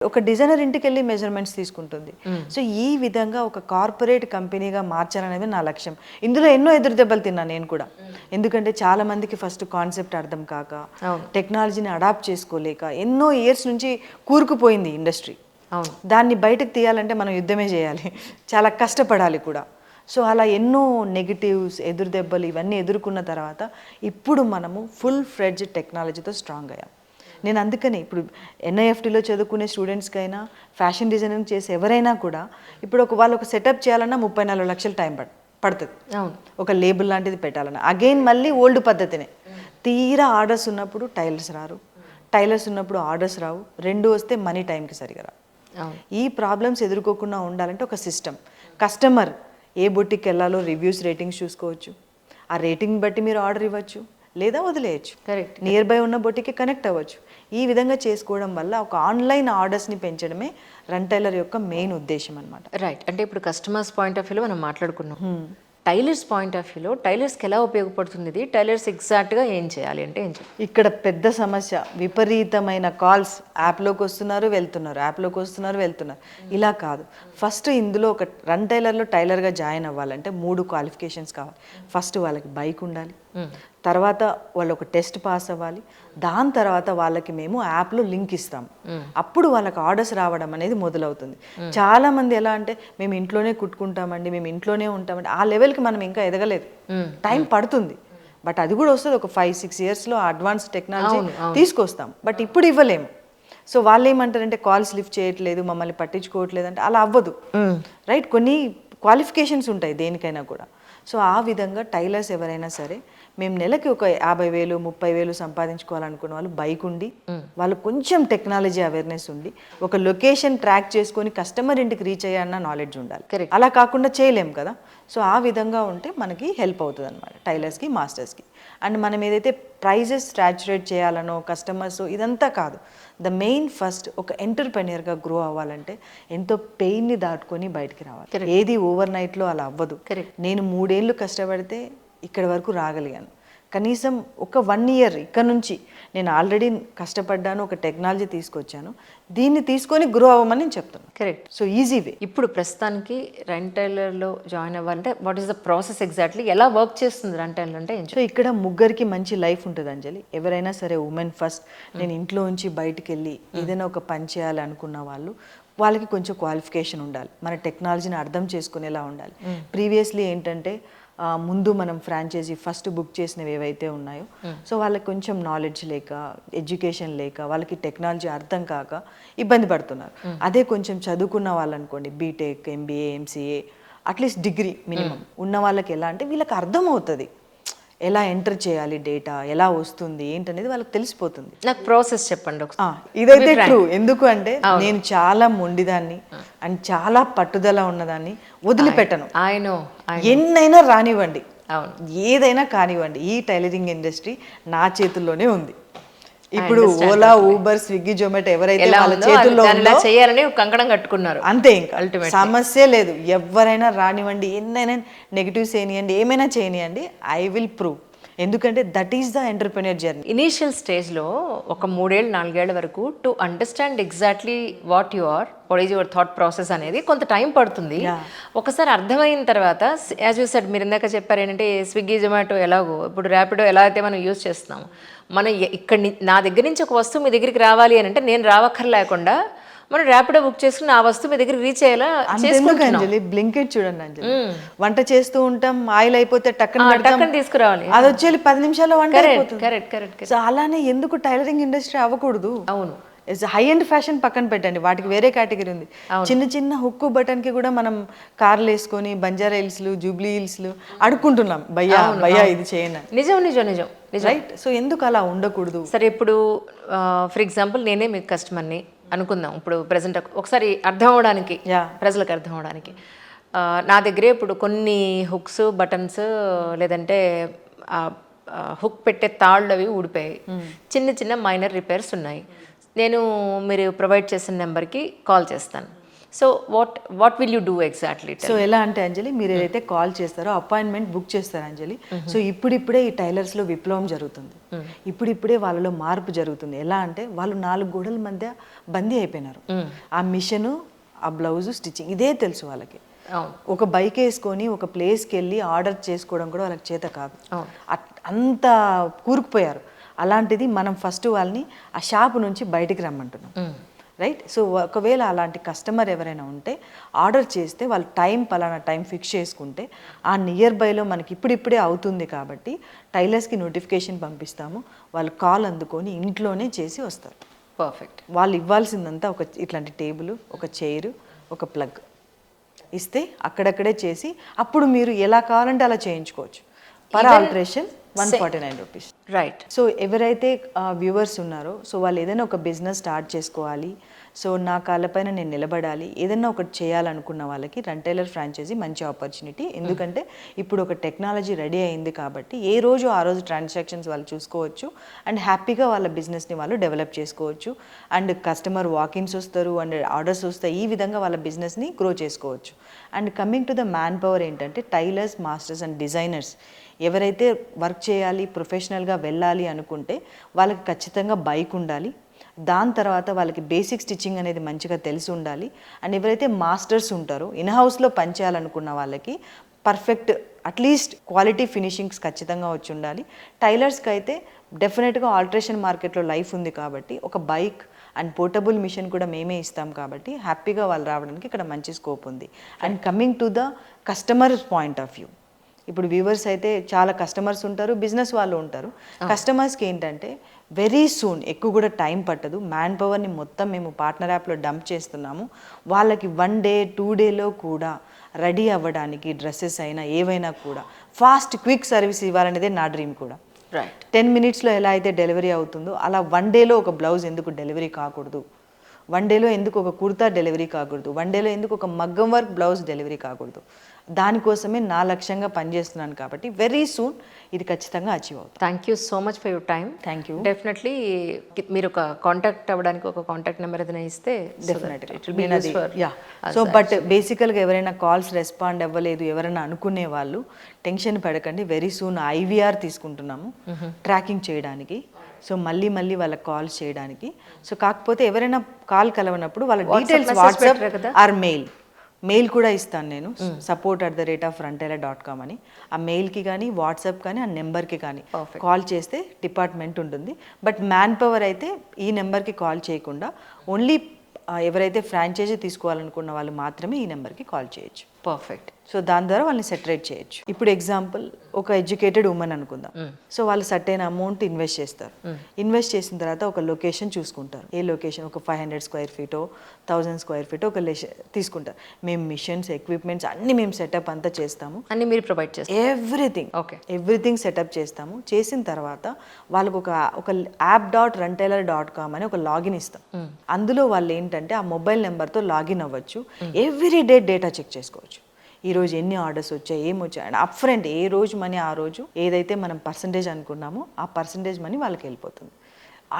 ఒక డిజైనర్ ఇంటికి వెళ్ళి మెజర్మెంట్స్ తీసుకుంటుంది. సో ఈ విధంగా ఒక కార్పొరేట్ కంపెనీగా మార్చాలనేది నా లక్ష్యం. ఇందులో ఎన్నో ఎదురు దెబ్బలు తిన్నాను నేను కూడా. ఎందుకంటే చాలా మందికి ఫస్ట్ కాన్సెప్ట్ అర్థం కాక, టెక్నాలజీని అడాప్ట్ చేసుకోలేక ఎన్నో ఇయర్స్ నుంచి కూరుకుపోయింది ఇండస్ట్రీ. దాన్ని బయటకు తీయాలంటే మనం యుద్ధమే చేయాలి, చాలా కష్టపడాలి కూడా. సో అలా ఎన్నో నెగిటివ్స్, ఎదురు దెబ్బలు ఇవన్నీ ఎదుర్కొన్న తర్వాత ఇప్పుడు మనము ఫుల్ ఫ్లెడ్జ్ టెక్నాలజీతో స్ట్రాంగ్ అయ్యాం. నేను అందుకని ఇప్పుడు ఎన్ఐఎఫ్టీలో చదువుకునే స్టూడెంట్స్కైనా, ఫ్యాషన్ డిజైనింగ్ చేసే ఎవరైనా కూడా ఇప్పుడు వాళ్ళు ఒక సెటప్ చేయాలన్నా 34 లక్షలు టైం పడుతుంది. ఒక లేబుల్ లాంటిది పెట్టాలన్నా అగైన్ మళ్ళీ ఓల్డ్ పద్ధతినే. తీరా ఆర్డర్స్ ఉన్నప్పుడు టైలర్స్ రారు, టైలర్స్ ఉన్నప్పుడు ఆర్డర్స్ రావు, రెండు వస్తే మనీ టైంకి సరిగా రావు. ఈ ప్రాబ్లమ్స్ ఎదుర్కోకుండా ఉండాలంటే ఒక సిస్టమ్. కస్టమర్ ఏ బొట్టికి వెళ్ళాలో రివ్యూస్, రేటింగ్స్ చూసుకోవచ్చు. ఆ రేటింగ్ బట్టి మీరు ఆర్డర్ ఇవ్వచ్చు లేదా వదిలేయచ్చు. కరెక్ట్. నియర్ బై ఉన్న బొట్టికి కనెక్ట్ అవ్వచ్చు. ఈ విధంగా చేసుకోవడం వల్ల ఒక ఆన్లైన్ ఆర్డర్స్ని పెంచడమే రన్ టైలర్ యొక్క మెయిన్ ఉద్దేశం అనమాట. రైట్. అంటే ఇప్పుడు కస్టమర్స్ పాయింట్ ఆఫ్ వ్యూలో మనం మాట్లాడుకున్నాం. టైలర్స్ పాయింట్ ఆఫ్ వ్యూలో టైలర్స్కి ఎలా ఉపయోగపడుతుంది ఇది? టైలర్స్ ఎగ్జాక్ట్గా ఏం చేయాలి అంటే ఏం చేయాలి? ఇక్కడ పెద్ద సమస్య, విపరీతమైన కాల్స్. యాప్లోకి వస్తున్నారు వెళ్తున్నారు, యాప్లోకి వస్తున్నారు వెళ్తున్నారు. ఇలా కాదు. ఫస్ట్ ఇందులో ఒక రన్ టైలర్లో టైలర్గా జాయిన్ అవ్వాలంటే 3 క్వాలిఫికేషన్స్ కావాలి. ఫస్ట్ వాళ్ళకి బైక్ ఉండాలి, తర్వాత వాళ్ళు ఒక టెస్ట్ పాస్ అవ్వాలి, దాని తర్వాత వాళ్ళకి మేము యాప్లో లింక్ ఇస్తాం. అప్పుడు వాళ్ళకి ఆర్డర్స్ రావడం అనేది మొదలవుతుంది. చాలా మంది ఎలా అంటే మేము ఇంట్లోనే కుట్టుకుంటామండి, మేము ఇంట్లోనే ఉంటామండి, ఆ లెవెల్కి మనం ఇంకా ఎదగలేదు. టైం పడుతుంది, బట్ అది కూడా వస్తుంది. ఒక 5-6 ఇయర్స్లో అడ్వాన్స్ టెక్నాలజీ తీసుకొస్తాం, బట్ ఇప్పుడు ఇవ్వలేము. సో వాళ్ళు ఏమంటారంటే కాల్స్ లిఫ్ట్ చేయట్లేదు, మమ్మల్ని పట్టించుకోవట్లేదు అంటే అలా అవ్వదు. రైట్. కొన్ని క్వాలిఫికేషన్స్ ఉంటాయి దేనికైనా కూడా. సో ఆ విధంగా టైలర్స్ ఎవరైనా సరే, మేము నెలకి ఒక 50,000, 30,000 సంపాదించుకోవాలనుకున్న వాళ్ళు బైక్ ఉండి, వాళ్ళు కొంచెం టెక్నాలజీ అవేర్నెస్ ఉండి, ఒక లొకేషన్ ట్రాక్ చేసుకొని కస్టమర్ ఇంటికి రీచ్ అయ్యాన్న నాలెడ్జ్ ఉండాలి. అలా కాకుండా చేయలేం కదా. సో ఆ విధంగా ఉంటే మనకి హెల్ప్ అవుతుంది అనమాట టైలర్స్కి, మాస్టర్స్కి. అండ్ మనం ఏదైతే ప్రైజెస్ సాచురేట్ చేయాలనో కస్టమర్స్ ఇదంతా కాదు. ద మెయిన్ ఫస్ట్ ఒక ఎంటర్‌ప్రెన్యూర్‌గా గ్రో అవ్వాలంటే ఎంతో పెయిన్ని దాటుకొని బయటికి రావాలి. ఏది ఓవర్ నైట్లో అలా అవ్వదు. నేను 3 ఏళ్ళు కష్టపడితే ఇక్కడ వరకు రాగలిగాను. కనీసం ఒక 1 ఇయర్ ఇక్కడ నుంచి నేను ఆల్రెడీ కష్టపడ్డాను, ఒక టెక్నాలజీ తీసుకొచ్చాను, దీన్ని తీసుకొని గ్రో అవ్వమని నేను చెప్తాను. కరెక్ట్. So easy way. ఇప్పుడు ప్రస్తుతానికి రన్ టైలర్లో జాయిన్ అవ్వాలంటే what is the process exactly? ఎలా వర్క్ చేస్తుంది రన్ టైలర్ అంటే? సో ఇక్కడ ముగ్గురికి మంచి లైఫ్ ఉంటుంది అంజలి. ఎవరైనా సరే ఉమెన్ ఫస్ట్, నేను ఇంట్లో నుంచి బయటికి వెళ్ళి ఏదైనా ఒక పని చేయాలి అనుకున్న వాళ్ళకి కొంచెం క్వాలిఫికేషన్ ఉండాలి, మన టెక్నాలజీని అర్థం చేసుకునేలా ఉండాలి. ప్రీవియస్లీ ఏంటంటే ముందు మనం ఫ్రాంచైజీ ఫస్ట్ బుక్ చేసినవి ఏవైతే ఉన్నాయో, సో వాళ్ళకి కొంచెం నాలెడ్జ్ లేక, ఎడ్యుకేషన్ లేక, వాళ్ళకి టెక్నాలజీ అర్థం కాక ఇబ్బంది పడుతున్నారు. అదే కొంచెం చదువుకున్న వాళ్ళనుకోండి, BTech, MBA, MCA, at least degree minimum ఉన్న వాళ్ళకి ఎలా అంటే వీళ్ళకి అర్థం అవుతుంది, ఎలా ఎంటర్ చేయాలి, డేటా ఎలా వస్తుంది ఏంటనేది వాళ్ళకి తెలిసిపోతుంది. నాకు ప్రాసెస్ చెప్పండి ఒకసారి. ఇదైతే ట్రూ. ఎందుకు అంటే నేను చాలా మొండిదాన్ని అండ్ చాలా పట్టుదల ఉన్నదాన్ని, వదిలిపెట్టను. ఎన్నైనా రానివ్వండి, ఏదైనా కానివ్వండి, ఈ టైలరింగ్ ఇండస్ట్రీ నా చేతుల్లోనే ఉంది. ఇప్పుడు ఓలా, ఊబర్, స్విగ్గీ, జొమాటో ఎవరైతే వాళ్ళ చేతుల్లో చేయాలని కంకణం కట్టుకున్నారు అంతే, ఇంకా సమస్య లేదు. ఎవరైనా రానివ్వండి, ఎన్నైనా నెగిటివ్స్ చేయనివ్వండి, ఏమైనా చేయనివ్వండి, ఐ విల్ ప్రూవ్. ఎందుకంటే that is the entrepreneur journey. Initial స్టేజ్లో ఒక 3-4 ఏళ్ల వరకు to understand exactly what is your thought process అనేది కొంత టైం పడుతుంది. ఒకసారి అర్థమైన తర్వాత, యాజ్ యూ సెడ్, మీరు ఇందాక చెప్పారు ఏంటంటే స్విగ్గీ, జొమాటో ఎలాగో, ఇప్పుడు ర్యాపిడో ఎలా అయితే మనం యూజ్ చేస్తున్నాము, మనం ఇక్కడ నా దగ్గర నుంచి ఒక వస్తువు మీ దగ్గరికి రావాలి అని అంటే నేను రావక్కర్లేకుండా మనం ర్యాపిడో బుక్ చేసుకుని ఆ వస్తువు మీ దగ్గర రీచ్ అయ్యేలా చేసుకుంటున్నాం. బ్లింకిట్ చూడండి అంజలి, వంట చేస్తూ ఉంటాం, ఆయిల్ అయిపోతే టక్కన తీసుకురావాలి, అది వచ్చి 10 నిమిషాల్లో వంట అయిపోతుంది. కరెక్ట్. సో అలానే ఎందుకు టైలరింగ్ ఇండస్ట్రీ అవ్వకూడదు? అవును. హై అండ్ ఫ్యాషన్ పక్కన పెట్టండి, వాటికి వేరే కేటగిరీ ఉంది. చిన్న హుక్కు బటన్కి కూడా మనం కార్లు వేసుకొని బంజారా హిల్స్లు, జూబ్లీ హిల్స్లు అడుక్కుంటున్నాం, భయ్యా ఇది చేయను. నిజం. రైట్. సో ఎందుకు అలా ఉండకూడదు? సరే, ఇప్పుడు ఫర్ ఎగ్జాంపుల్ నేనే మీకు కస్టమర్ని అనుకుందాం. ఇప్పుడు ప్రజెంట్ ఒకసారి అర్థం అవ్వడానికి, ప్రజలకు అర్థం అవ్వడానికి, నా దగ్గరే ఇప్పుడు కొన్ని హుక్స్, బటన్స్, లేదంటే హుక్ పెట్టే తాళ్ళు అవి ఊడిపోయాయి, చిన్న మైనర్ రిపేర్స్ ఉన్నాయి. నేను మీరు ప్రొవైడ్ చేసిన నెంబర్కి కాల్ చేస్తాను. So what will you do exactly? So ఎలా అంటే అంజలి, మీరు ఏదైతే కాల్ చేస్తారో అపాయింట్మెంట్ బుక్ చేస్తారు అంజలి. సో ఇప్పుడిప్పుడే ఈ టైలర్స్లో విప్లవం జరుగుతుంది, ఇప్పుడిప్పుడే వాళ్ళలో మార్పు జరుగుతుంది. ఎలా అంటే వాళ్ళు 4 గోడల మధ్య బందీ అయిపోయినారు. ఆ మిషను, ఆ బ్లౌజు, స్టిచ్చింగ్ ఇదే తెలుసు వాళ్ళకి. ఒక బైక్ వేసుకొని ఒక ప్లేస్కి వెళ్ళి ఆర్డర్ చేసుకోవడం కూడా వాళ్ళకి చేత కాదు, అంత కూరుకుపోయారు. అలాంటిది మనం ఫస్ట్ వాళ్ళని ఆ షాపు నుంచి బయటికి రమ్మంటున్నాం, రైట్? సో ఒకవేళ అలాంటి కస్టమర్ ఎవరైనా ఉంటే ఆర్డర్ చేస్తే వాళ్ళు పలానా టైం ఫిక్స్ చేసుకుంటే ఆ నియర్ బైలో మనకి ఇప్పుడిప్పుడే అవుతుంది కాబట్టి టైలర్స్కి నోటిఫికేషన్ పంపిస్తాము. వాళ్ళు కాల్ అందుకొని ఇంట్లోనే చేసి వస్తారు. పర్ఫెక్ట్. వాళ్ళు ఇవ్వాల్సిందంతా ఇట్లాంటి టేబుల్, ఒక చైరు, ఒక ప్లగ్ ఇస్తే అక్కడక్కడే చేసి అప్పుడు మీరు ఎలా కావాలంటే అలా చేయించుకోవచ్చు. Per alteration 149 rupees. Right. So ఎవరైతే వ్యూవర్స్ ఉన్నారో, సో వాళ్ళు ఏదైనా ఒక బిజినెస్ స్టార్ట్ చేసుకోవాలి, సో నా కాళ్ళపైన నేను నిలబడాలి, ఏదైనా ఒకటి చేయాలనుకున్న వాళ్ళకి రెంటైలర్ ఫ్రాంచైజీ మంచి ఆపర్చునిటీ. ఎందుకంటే ఇప్పుడు ఒక టెక్నాలజీ రెడీ అయింది కాబట్టి ఏ రోజు ఆ రోజు ట్రాన్సాక్షన్స్ వాళ్ళు చూసుకోవచ్చు అండ్ హ్యాపీగా వాళ్ళ బిజినెస్ని వాళ్ళు డెవలప్ చేసుకోవచ్చు. అండ్ కస్టమర్ వాకిన్స్ వస్తారు అండ్ ఆర్డర్స్ వస్తాయి. ఈ విధంగా వాళ్ళ బిజినెస్ని గ్రో చేసుకోవచ్చు. And coming to the man power ఏంటంటే టైలర్స్, మాస్టర్స్ అండ్ డిజైనర్స్ ఎవరైతే వర్క్ చేయాలి, ప్రొఫెషనల్గా వెళ్ళాలి అనుకుంటే వాళ్ళకి ఖచ్చితంగా బైక్ ఉండాలి. దాని తర్వాత వాళ్ళకి బేసిక్ స్టిచ్చింగ్ అనేది మంచిగా తెలిసి ఉండాలి. అండ్ ఎవరైతే మాస్టర్స్ ఉంటారో ఇన్హౌస్లో పనిచేయాలనుకున్న వాళ్ళకి పర్ఫెక్ట్ అట్లీస్ట్ క్వాలిటీ ఫినిషింగ్స్ ఖచ్చితంగా వచ్చి ఉండాలి. టైలర్స్కి అయితే డెఫినెట్గా ఆల్టరేషన్ మార్కెట్లో లైఫ్ ఉంది కాబట్టి ఒక బైక్ అండ్ పోర్టబుల్ మిషన్ కూడా మేమే ఇస్తాం కాబట్టి హ్యాపీగా వాళ్ళు రావడానికి ఇక్కడ మంచి స్కోప్ ఉంది. And coming to the customer point of view, ఇప్పుడు వ్యూవర్స్ అయితే చాలా కస్టమర్స్ ఉంటారు, బిజినెస్ వాళ్ళు ఉంటారు. కస్టమర్స్కి ఏంటంటే వెరీ సూన్, ఎక్కువ కూడా టైం పట్టదు, మ్యాన్ పవర్ని మొత్తం మేము పార్ట్నర్ యాప్లో డంప్ చేస్తున్నాము. వాళ్ళకి 1 డే 2 డేలో కూడా రెడీ అవ్వడానికి డ్రెస్సెస్ అయినా ఏవైనా కూడా ఫాస్ట్ క్విక్ సర్వీస్ ఇవ్వాలనేదే నా డ్రీమ్ కూడా. రైట్. 10 మినిట్స్లో ఎలా అయితే డెలివరీ అవుతుందో అలా 1 డేలో ఒక బ్లౌజ్ ఎందుకు డెలివరీ కాకూడదు, 1 డేలో ఎందుకు ఒక కుర్తా డెలివరీ కాకూడదు, 1 డేలో ఎందుకు ఒక మగ్గం వర్క్ బ్లౌజ్ డెలివరీ కాకూడదు. దానికోసమే నా లక్ష్యంగా పనిచేస్తున్నాను కాబట్టి వెరీ సూన్ ఇది ఖచ్చితంగా అచీవ్ అవుతుంది. Thank you so much for your time. Thank you. Definitely మీరు ఒక కాంటాక్ట్ అవ్వడానికి ఒక కాంటాక్ట్ నెంబర్ ఏదైనా ఇస్తే యా. సో బట్ బేసికల్గా ఎవరైనా కాల్స్ రెస్పాండ్ అవ్వలేదు, ఎవరైనా అనుకునే వాళ్ళు టెన్షన్ పడకండి. వెరీ సూన్ IVR తీసుకుంటున్నాము ట్రాకింగ్ చేయడానికి. సో మళ్ళీ వాళ్ళకి కాల్స్ చేయడానికి. సో కాకపోతే ఎవరైనా కాల్ కలవనప్పుడు వాళ్ళ డీటెయిల్స్ వాట్సాప్ ఆర్ మెయిల్ కూడా ఇస్తాను నేను, support@frontera.com అని. ఆ మెయిల్కి కానీ వాట్సాప్ కానీ ఆ నెంబర్కి కానీ కాల్ చేస్తే డిపార్ట్మెంట్ ఉంటుంది. బట్ మ్యాన్ పవర్ అయితే ఈ నెంబర్కి కాల్ చేయకుండా ఓన్లీ ఎవరైతే ఫ్రాంచైజీ తీసుకోవాలనుకున్న వాళ్ళు మాత్రమే ఈ నెంబర్కి కాల్ చేయొచ్చు. పర్ఫెక్ట్. సో దాని ద్వారా వాళ్ళని సెటరేట్ చేయొచ్చు. ఇప్పుడు ఎగ్జాంపుల్ ఒక ఎడ్యుకేటెడ్ ఉమెన్ అనుకుందాం. సో వాళ్ళు సర్టైన్ అమౌంట్ ఇన్వెస్ట్ చేస్తారు. ఇన్వెస్ట్ చేసిన తర్వాత ఒక లొకేషన్ చూసుకుంటారు. ఏ లొకేషన్, ఒక 500 స్క్వేర్ ఫీటో 1000 స్క్వేర్ ఫీటో ఒక తీసుకుంటారు. మేము మిషన్స్, ఎక్విప్మెంట్స్ అన్ని మేము సెటప్ అంతా చేస్తాము, అన్ని మీరు ప్రొవైడ్ చేస్తారు. ఎవ్రీథింగ్ సెటప్ చేస్తాము. చేసిన తర్వాత వాళ్ళకు ఒక app.renteller.com అని ఒక లాగిన్ ఇస్తాం. అందులో వాళ్ళు ఏంటంటే ఆ మొబైల్ నెంబర్తో లాగిన్ అవ్వచ్చు. ఎవ్రీ డే డేటా చెక్ చేసుకోవచ్చు. ఈరోజు ఎన్ని ఆర్డర్స్ వచ్చాయి, ఏమొచ్చాయి అండ్ అప్ ఫ్రంట్ ఏ రోజు మనీ ఆ రోజు ఏదైతే మనం పర్సంటేజ్ అనుకున్నామో ఆ పర్సంటేజ్ మనీ వాళ్ళకి వెళ్ళిపోతుంది.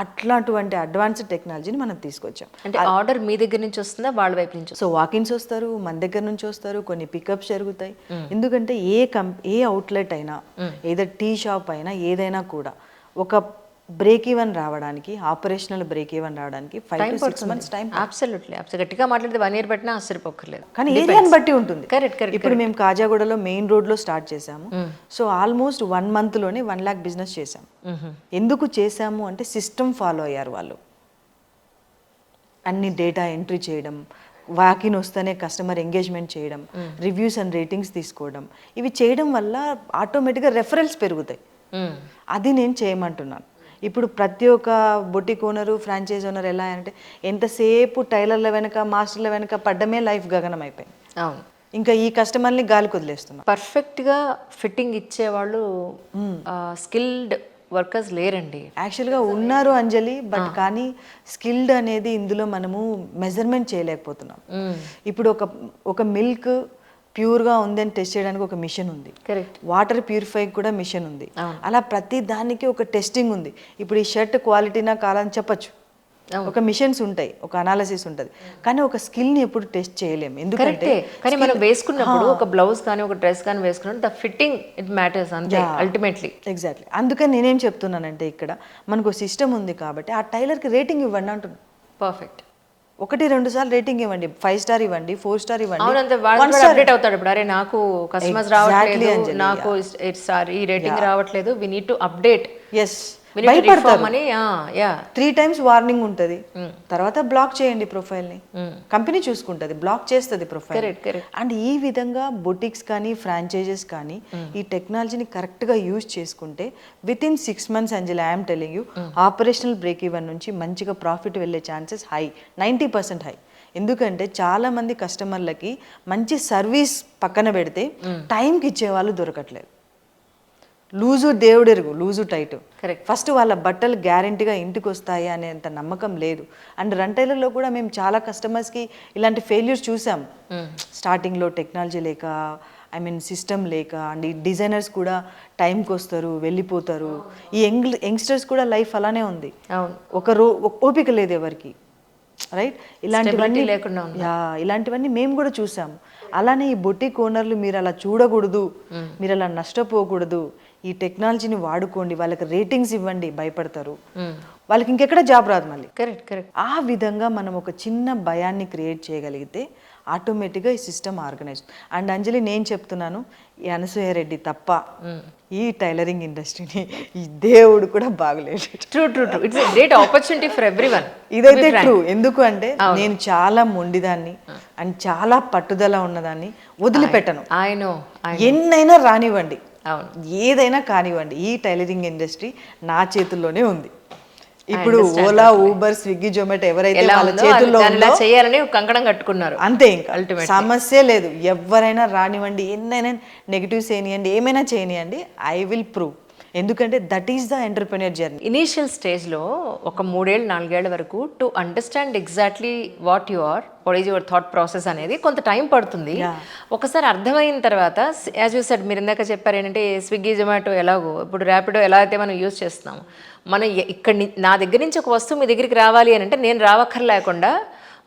అట్లాంటి అడ్వాన్స్డ్ టెక్నాలజీని మనం తీసుకొచ్చాం. అంటే ఆర్డర్ మీ దగ్గర నుంచి వస్తుందా, వాళ్ళ వైపు నుంచి? సో వాకిన్స్ వస్తారు, మన దగ్గర నుంచి వస్తారు, కొన్ని పికప్స్ జరుగుతాయి. ఎందుకంటే ఏ అవుట్లెట్ అయినా, ఏదో టీ షాప్ అయినా, ఏదైనా కూడా ఒక బ్రేక్ ఈవెన్ రావడానికి, ఆపరేషనల్ బ్రేక్ ఈవెన్ రావడానికి 5 to 6 months టైం. అబ్సల్యూట్లీ. గట్టిగా మాట్లాడితే 1 year పట్టినా ఆశ్చర్యపోకర్లేదు. కానీ ఏరియాని బట్టి ఉంటుంది. కరెక్ట్. ఇప్పుడు మేము కాజాగూడలో మెయిన్ రోడ్లో స్టార్ట్ చేసాము. సో ఆల్మోస్ట్ 1 monthలోనే 1 lakh బిజినెస్ చేసాము. ఎందుకు చేసాము అంటే సిస్టమ్ ఫాలో అయ్యారు వాళ్ళు. అన్ని డేటా ఎంట్రీ చేయడం, వాకిన్ వస్తేనే కస్టమర్ ఎంగేజ్మెంట్ చేయడం, రివ్యూస్ అండ్ రేటింగ్స్ తీసుకోవడం, ఇవి చేయడం వల్ల ఆటోమేటిక్గా రెఫరల్స్ పెరుగుతాయి. అది నేను చేయమంటున్నాను. ఇప్పుడు ప్రతి ఒక్క బొటిక్ ఓనరు, ఫ్రాంచైజ్ ఓనర్ ఎలా అంటే ఎంతసేపు టైలర్ల వెనక, మాస్టర్ల వెనక పడ్డమే లైఫ్ గగనం అయిపోయింది. అవును. ఇంకా ఈ కస్టమర్ని గాలికి వదిలేస్తున్నాం. పర్ఫెక్ట్గా ఫిట్టింగ్ ఇచ్చేవాళ్ళు స్కిల్డ్ వర్కర్స్ లేరండి. యాక్చువల్గా ఉన్నారు అంజలి, బట్ కానీ స్కిల్డ్ అనేది ఇందులో మనము మెజర్మెంట్ చేయలేకపోతున్నాం. ఇప్పుడు ఒక మిల్క్ ప్యూర్గా ఉంది అని టెస్ట్ చేయడానికి ఒక మిషన్ ఉంది. కరెక్ట్. వాటర్ ప్యూరిఫై కూడా మిషన్ ఉంది. అలా ప్రతి దానికి ఒక టెస్టింగ్ ఉంది. ఇప్పుడు ఈ షర్ట్ క్వాలిటీనా కాదని చెప్పచ్చు, ఒక మిషన్స్ ఉంటాయి, ఒక అనాలిసిస్ ఉంటుంది, కానీ ఒక స్కిల్ని ఎప్పుడు టెస్ట్ చేయలేము. ఎందుకంటే కానీ మనం వేసుకున్నప్పుడు ఒక బ్లౌజ్ కానీ ఒక డ్రెస్ కానీ వేసుకున్నప్పుడు ద ఫిట్టింగ్ ఇట్ మ్యాటర్స్ అంతే అల్టిమేట్లీ. ఎగ్జాక్ట్లీ. అందుకని నేనేం చెప్తున్నానంటే ఇక్కడ మనకు సిస్టమ్ ఉంది కాబట్టి ఆ టైలర్కి రేటింగ్ ఇవ్వండి అంటున్నాను. పర్ఫెక్ట్. 1-2 సార్లు రేటింగ్ ఇవ్వండి, 5 స్టార్ ఇవ్వండి, 4 స్టార్ ఇవ్వండి. అవునంత వాడు అప్డేట్ అవుతాడు ఇప్పుడు, అరే నాకు కస్టమర్స్ రావట్లేదు, నాకు ఈ రేటింగ్ రావట్లేదు, we need to update. Yes, భయపడతారు. 3 times వార్నింగ్ ఉంటుంది, తర్వాత బ్లాక్ చేయండి ప్రొఫైల్ని, కంపెనీ చూసుకుంటుంది, బ్లాక్ చేస్తుంది ప్రొఫైల్. అండ్ ఈ విధంగా బొటిక్స్ కానీ ఫ్రాంచైజెస్ కానీ ఈ టెక్నాలజీని కరెక్ట్గా యూజ్ చేసుకుంటే within 6 months Anjali, I'm telling you, operational break even నుంచి మంచిగా ప్రాఫిట్ వెళ్ళే ఛాన్సెస్ హై, 90% హై. ఎందుకంటే చాలా మంది కస్టమర్లకి మంచి సర్వీస్ పక్కన పెడితే టైంకి ఇచ్చేవాళ్ళు దొరకట్లేదు. లూజు దేవుడెరుగు, లూజు టైట్. ఫస్ట్ వాళ్ళ బట్టలు గ్యారెంటీగా ఇంటికి వస్తాయి అనేంత నమ్మకం లేదు. అండ్ రెంటైలర్లో కూడా మేము చాలా కస్టమర్స్కి ఇలాంటి ఫెయిల్యూర్స్ చూసాం. స్టార్టింగ్లో టెక్నాలజీ లేక, ఐ మీన్ సిస్టమ్ లేక, అండ్ ఈ డిజైనర్స్ కూడా టైంకి వస్తారు వెళ్ళిపోతారు. ఈ యంగ్స్టర్స్ కూడా లైఫ్ అలానే ఉంది, ఓపిక లేదు ఎవరికి, రైట్? ఇలాంటివన్నీ మేము కూడా చూసాము. అలానే ఈ బొటిక్ ఓనర్లు మీరు అలా చూడకూడదు, మీరు అలా నష్టపోకూడదు. ఈ టెక్నాలజీని వాడుకోండి, వాళ్ళకి రేటింగ్స్ ఇవ్వండి, భయపడతారు, వాళ్ళకి ఇంకెక్కడ జాబ్ రాదు మళ్ళీ. కరెక్ట్. ఆ విధంగా మనం ఒక చిన్న భయాన్ని క్రియేట్ చేయగలిగితే ఆటోమేటిక్గా ఈ సిస్టమ్ ఆర్గనైజ్. అండ్ అంజలి, నేను చెప్తున్నాను, ఈ అనసూయ రెడ్డి తప్ప ఈ టైలరింగ్ ఇండస్ట్రీని ఈ దేవుడు కూడా బాగలేదు. True. It's a great opportunity for everyone. ఇదైతే ట్రూ. ఎందుకు అంటే నేను చాలా మొండిదాన్ని అండ్ చాలా పట్టుదల ఉన్నదాన్ని, వదిలిపెట్టను. ఎన్నైనా రానివ్వండి, ఏదైనా కానివ్వండి, ఈ టైలరింగ్ ఇండస్ట్రీ నా చేతుల్లోనే ఉంది. ఇప్పుడు ఓలా, ఊబర్, స్విగ్గీ, జొమాటో ఎవరైతే వాళ్ళ చేతుల్లో చేయాలని కంకణం కట్టుకున్నారు అంతే, ఇంకా సమస్య లేదు. ఎవరైనా రానివ్వండి, ఎన్నైనా నెగిటివ్స్ చేయనివ్వండి, ఏమైనా చేయనివ్వండి, ఐ విల్ ప్రూవ్. ఎందుకంటే that is the entrepreneur journey. Initial స్టేజ్లో ఒక 3-4 ఏళ్ల వరకు to understand exactly what you are, what is your thought process అనేది కొంత టైం పడుతుంది. ఒకసారి అర్థమైన తర్వాత, యాజ్ యూ సెడ్, మీరు ఇందాక చెప్పారు ఏంటంటే స్విగ్గీ, జొమాటో ఎలాగో, ఇప్పుడు ర్యాపిడో ఎలా అయితే మనం యూజ్ చేస్తున్నాము, మనం నా దగ్గర నుంచి ఒక వస్తువు మీ దగ్గరికి రావాలి అని అంటే నేను రావక్కర్లేకుండా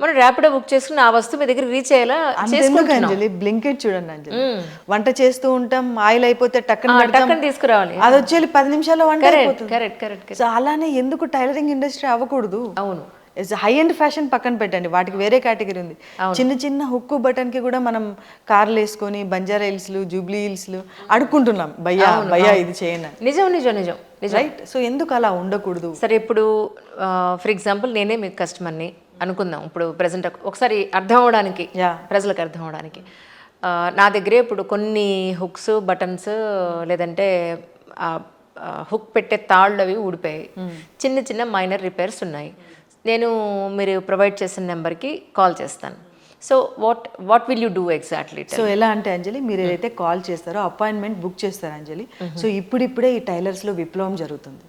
మనం ర్యాపిడో బుక్ చేసుకుని ఆ వస్తువు మీ దగ్గర రీచ్ అయ్యేలా చేసుకుంటున్నాం. అంజలి, బ్లింకిట్ చూడండి అంజలి, వంట చేస్తూ ఉంటాం, ఆయిల్ అయిపోతే టక్కన తీసుకురావాలి, అది వచ్చి 10 నిమిషాల్లో వంట అయిపోతుంది. కరెక్ట్. సో అలానే ఎందుకు టైలరింగ్ ఇండస్ట్రీ అవ్వకూడదు? అవును. హై అండ్ ఫ్యాషన్ పక్కన పెట్టండి, వాటికి వేరే కేటగిరీ ఉంది. చిన్న హుక్కు బటన్కి కూడా మనం కార్లు వేసుకొని బంజారా హిల్స్లు, జూబ్లీ హిల్స్లు అడుక్కుంటున్నాం, భయ్యా ఇది చేయండి. నిజం. రైట్. సో ఎందుకు అలా ఉండకూడదు? సరే, ఇప్పుడు ఫర్ ఎగ్జాంపుల్ నేనే మీకు కస్టమర్ని అనుకుందాం. ఇప్పుడు ప్రజెంట్ ఒకసారి అర్థం అవడానికి, ప్రజలకు అర్థం అవడానికి, నా దగ్గరే ఇప్పుడు కొన్ని హుక్స్, బటన్స్, లేదంటే హుక్ పెట్టే తాళ్ళు అవి ఊడిపోయాయి, చిన్న మైనర్ రిపేర్స్ ఉన్నాయి. నేను మీరు ప్రొవైడ్ చేసిన నెంబర్కి కాల్ చేస్తాను. So what will you do exactly? So ఎలా అంటే అంజలి, మీరు ఏదైతే కాల్ చేస్తారో అపాయింట్మెంట్ బుక్ చేస్తారు అంజలి. సో ఇప్పుడిప్పుడే ఈ టైలర్స్లో విప్లవం జరుగుతుంది,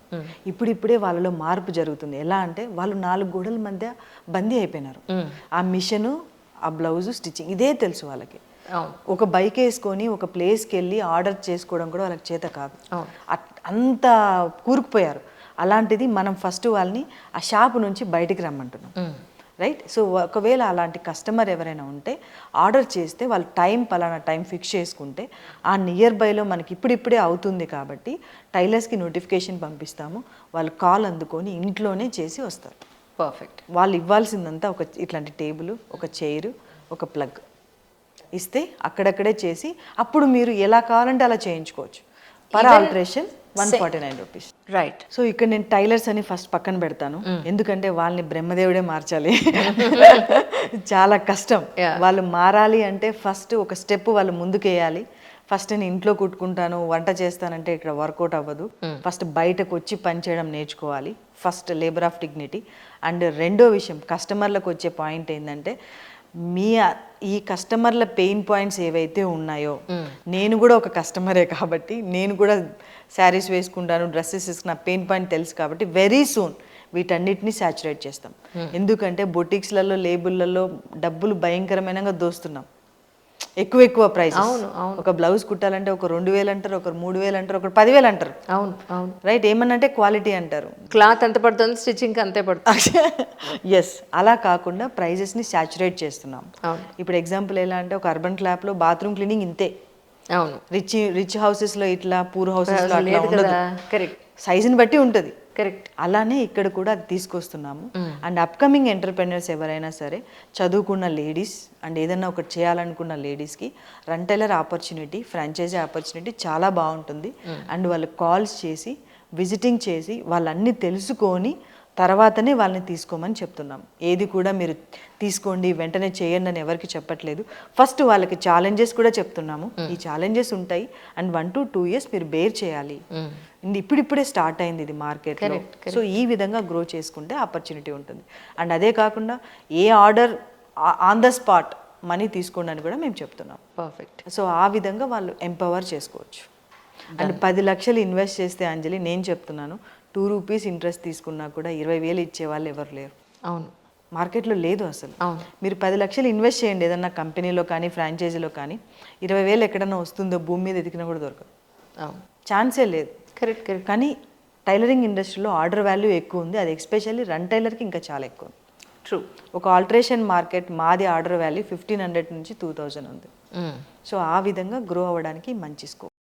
ఇప్పుడిప్పుడే వాళ్ళలో మార్పు జరుగుతుంది. ఎలా అంటే వాళ్ళు 4 గోడల మధ్య బందీ అయిపోయినారు. ఆ మిషను, ఆ బ్లౌజు, స్టిచ్చింగ్ ఇదే తెలుసు వాళ్ళకి. ఒక బైక్ వేసుకొని ఒక ప్లేస్కి వెళ్ళి ఆర్డర్ చేసుకోవడం కూడా వాళ్ళకి చేత కాదు, అంత కూరుకుపోయారు. అలాంటిది మనం ఫస్ట్ వాళ్ళని ఆ షాపు నుంచి బయటికి రమ్మంటున్నాం, రైట్? సో ఒకవేళ అలాంటి కస్టమర్ ఎవరైనా ఉంటే ఆర్డర్ చేస్తే వాళ్ళు పలానా టైం ఫిక్స్ చేసుకుంటే ఆ నియర్ బైలో మనకి ఇప్పుడిప్పుడే అవుతుంది కాబట్టి టైలర్స్కి నోటిఫికేషన్ పంపిస్తాము, వాళ్ళు కాల్ అందుకొని ఇంట్లోనే చేసి వస్తారు. పర్ఫెక్ట్. వాళ్ళు ఇవ్వాల్సిందంతా ఇట్లాంటి టేబుల్, ఒక చైరు, ఒక ప్లగ్ ఇస్తే అక్కడక్కడే చేసి అప్పుడు మీరు ఎలా కావాలంటే అలా చేయించుకోవచ్చు. Per alteration 149 rupees. Right. So ఇక్కడ నేను టైలర్స్ అని ఫస్ట్ పక్కన పెడతాను, ఎందుకంటే వాళ్ళని బ్రహ్మదేవుడే మార్చాలి. చాలా కష్టం. వాళ్ళు మారాలి అంటే ఫస్ట్ ఒక స్టెప్ వాళ్ళు ముందుకేయాలి. ఫస్ట్ నేను ఇంట్లో కుట్టుకుంటాను, వంట చేస్తానంటే ఇక్కడ వర్కౌట్ అవ్వదు. ఫస్ట్ బయటకు వచ్చి పని చేయడం నేర్చుకోవాలి. First labour of dignity. And రెండో విషయం, కస్టమర్లకు వచ్చే పాయింట్ ఏంటంటే, ఈ కస్టమర్ల పెయిన్ పాయింట్స్ ఏవైతే ఉన్నాయో, నేను కూడా ఒక కస్టమరే కాబట్టి నేను కూడా శారీస్ వేసుకుంటాను, డ్రెస్సెస్ వేసుకున్న పెయిన్ పాయింట్ తెలుసు కాబట్టి వెరీ సూన్ వీటన్నిటిని సాచురేట్ చేస్తాం. ఎందుకంటే బొటిక్స్లలో, లేబుల్లలో డబ్బులు భయంకరమైనగా దోస్తున్నాం. ఎక్కువ ప్రైస్. అవును, అవును. ఒక బ్లౌజ్ కుట్టాలంటే ఒక 2,000 అంటారు, ఒకరు 3,000 అంటారు, ఒకరు 10,000 అంటారు. అవును, అవును. రైట్, ఏమన్నంటే క్వాలిటీ అంటారు. క్లాత్ ఎంత పడుతుంది, స్టిచ్చింగ్ అంతే పడుతుంది. ఎస్, అలా కాకుండా ప్రైజెస్ని సాచురేట్ చేస్తున్నాం. అవును, ఇప్పుడు ఎగ్జాంపుల్ ఎలా అంటే ఒక అర్బన్ క్లాప్లో బాత్రూమ్ క్లీనింగ్ ఇంతే, అవును. రిచ్ హౌసెస్లో ఇట్లా, పూర్ హౌసెస్లో అట్లా లేదు ఉండదు, కదా. కరెక్ట్, సైజుని బట్టి ఉంటుంది. కరెక్ట్. అలానే ఇక్కడ కూడా అది తీసుకొస్తున్నాము. అండ్ అప్కమింగ్ ఎంటర్ప్రెన్యూర్స్ ఎవరైనా సరే, చదువుకున్న లేడీస్ అండ్ ఏదైనా ఒకటి చేయాలనుకున్న లేడీస్కి రెంటైలర్ ఆపర్చునిటీ, ఫ్రాంచైజీ ఆపర్చునిటీ చాలా బాగుంటుంది. అండ్ వాళ్ళు కాల్స్ చేసి, విజిటింగ్ చేసి, వాళ్ళన్నీ తెలుసుకొని తర్వాతనే వాళ్ళని తీసుకోమని చెప్తున్నాం. ఏది కూడా మీరు తీసుకోండి వెంటనే చేయండి అని ఎవరికి చెప్పట్లేదు. ఫస్ట్ వాళ్ళకి ఛాలెంజెస్ కూడా చెప్తున్నాము. ఈ ఛాలెంజెస్ ఉంటాయి అండ్ 1 to 2 years మీరు బేర్ చేయాలి. ఇప్పుడిప్పుడే స్టార్ట్ అయింది ఇది మార్కెట్లో. సో ఈ విధంగా గ్రో చేసుకుంటే ఆపర్చునిటీ ఉంటుంది. అండ్ అదే కాకుండా a order on the spot money తీసుకోండి అని కూడా మేము చెప్తున్నాం. పర్ఫెక్ట్. సో ఆ విధంగా వాళ్ళు ఎంపవర్ చేసుకోవచ్చు. అండ్ 10 లక్షలు ఇన్వెస్ట్ చేస్తే అంజలి, నేను చెప్తున్నాను, 2 రూపీస్ ఇంట్రెస్ట్ తీసుకున్నా కూడా 20,000 ఇచ్చే వాళ్ళు ఎవరు లేరు. అవును, మార్కెట్లో లేదు అసలు. అవును. మీరు 10 లక్షలు ఇన్వెస్ట్ చేయండి ఏదన్నా కంపెనీలో కానీ ఫ్రాంచైజీలో కానీ, 20,000 ఎక్కడన్నా వస్తుందో భూమి మీద ఎతికినా కూడా దొరకదు. అవును, ఛాన్సే లేదు. Correct, correct. కానీ టైలరింగ్ ఇండస్ట్రీలో ఆర్డర్ వాల్యూ ఎక్కువ ఉంది. అది ఎస్పెషల్లీ రన్ టైలర్కి ఇంకా చాలా ఎక్కువ ఉంది. ట్రూ. ఒక ఆల్టరేషన్ మార్కెట్ మాది ఆర్డర్ వాల్యూ 1,500 నుంచి 2,000 ఉంది. సో ఆ విధంగా గ్రో అవ్వడానికి మంచి స్కోప్.